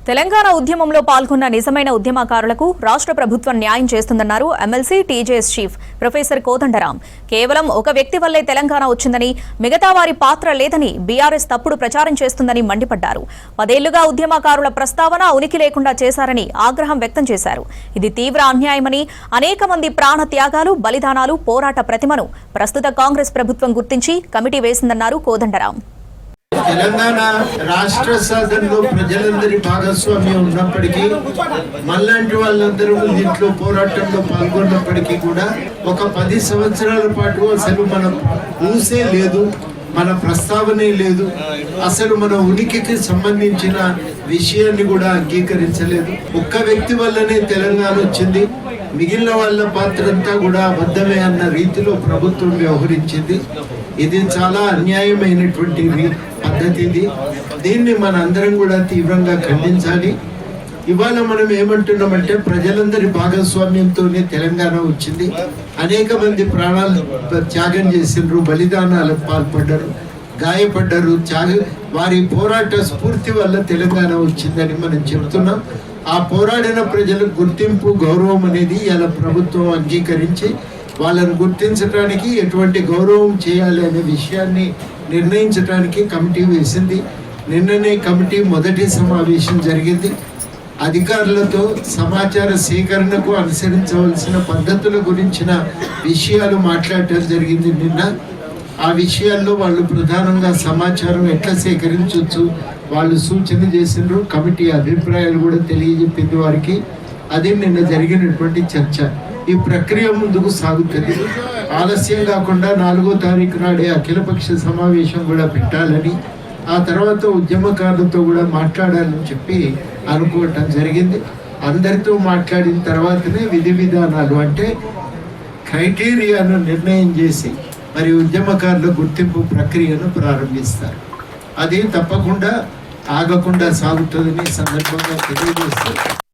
తెలంగాణ ఉద్యమంలో పాల్గొన్న నిజమైన ఉద్యమకారులకు రాష్ట్ర ప్రభుత్వం న్యాయం చేస్తుందన్నారు MLC TJS chief professor Kodandaram. కేవలం ఒక వ్యక్తి వల్లే తెలంగాణ వచ్చిందని, మిగతా వారి పాత్ర లేదని బీఆర్ఎస్ తప్పుడు ప్రచారం చేస్తుందని మండిపడ్డారు. 10 ఏళ్లుగా ఉద్యమకారుల ప్రస్తావన ఉనికి లేకుండా చేశారని ఆగ్రహం వ్యక్తం చేశారు. ఇది తీవ్ర అన్యాయమని, అనేక మంది ప్రాణ త్యాగాలు, బలిదానాలు, పోరాట ప్రతిమను ప్రస్తుత కాంగ్రెస్ ప్రభుత్వం గుర్తించి కమిటీ వేసిందన్నారు కోదండరాం. తెలంగాణ రాష్ట్ర సాధనలో ప్రజలందరి భాగస్వామ్యం ఉన్నప్పటికీ, మళ్ళంటి వాళ్ళందరూ దీంట్లో పోరాటంలో పాల్గొన్నప్పటికీ కూడా ఒక 10 సంవత్సరాల పాటు అసలు మన ఊసే లేదు, మన ప్రస్తావనే లేదు, అసలు మన ఉనికికి సంబంధించిన విషయాన్ని కూడా అంగీకరించలేదు. ఒక్క వ్యక్తి వల్లనే తెలంగాణ వచ్చింది, మిగిలిన వాళ్ళ పాత్ర అంతా కూడా అబద్ధమే అన్న రీతిలో ప్రభుత్వం వ్యవహరించింది. ఇది చాలా అన్యాయమైనటువంటి పద్ధతి. ఇది దీన్ని మన అందరం కూడా తీవ్రంగా ఖండించాలి. ఇవాళ మనం ఏమంటున్నామంటే, ప్రజలందరి భాగస్వామ్యంతోనే తెలంగాణ వచ్చింది. అనేక మంది ప్రాణాలు త్యాగం చేసిండ్రు, బలిదానాలకు పాల్పడ్డారు, గాయపడ్డారు. వారి పోరాట స్ఫూర్తి వల్ల తెలంగాణ వచ్చిందని మనం చెప్తున్నాం. ఆ పోరాడిన ప్రజలకు గుర్తింపు, గౌరవం అనేది ఇలా ప్రభుత్వం అంగీకరించి వాళ్ళను గుర్తించడానికి ఎటువంటి గౌరవం చేయాలి అనే విషయాన్ని నిర్ణయించడానికి కమిటీ వేసింది. నిన్ననే కమిటీ మొదటి సమావేశం జరిగింది. అధికారులతో సమాచార సేకరణకు అనుసరించవలసిన పద్ధతుల గురించిన విషయాలు మాట్లాడటం జరిగింది నిన్న. ఆ విషయాల్లో వాళ్ళు ప్రధానంగా సమాచారం ఎట్లా సేకరించవచ్చు వాళ్ళు సూచన చేసిండ్రు. కమిటీ అభిప్రాయాలు కూడా తెలియజెప్పింది వారికి. అది నిన్న జరిగినటువంటి చర్చ. ఈ ప్రక్రియ ముందుకు సాగుతుంది. ఆలస్యం కాకుండా 4వ తారీఖు నాడే అఖిలపక్ష సమావేశం కూడా పెట్టాలని, ఆ తర్వాత ఉద్యమకారులతో కూడా మాట్లాడాలని చెప్పి అనుకోవటం జరిగింది. అందరితో మాట్లాడిన తర్వాతనే విధి విధానాలు అంటే క్రైటీరియాను నిర్ణయం చేసి మరి ఉద్యమకారుల గుర్తింపు ప్రక్రియను ప్రారంభిస్తారు. అది తప్పకుండా ఆగకుండా సాగుతుందని సందర్భంగా తెలియజేస్తూ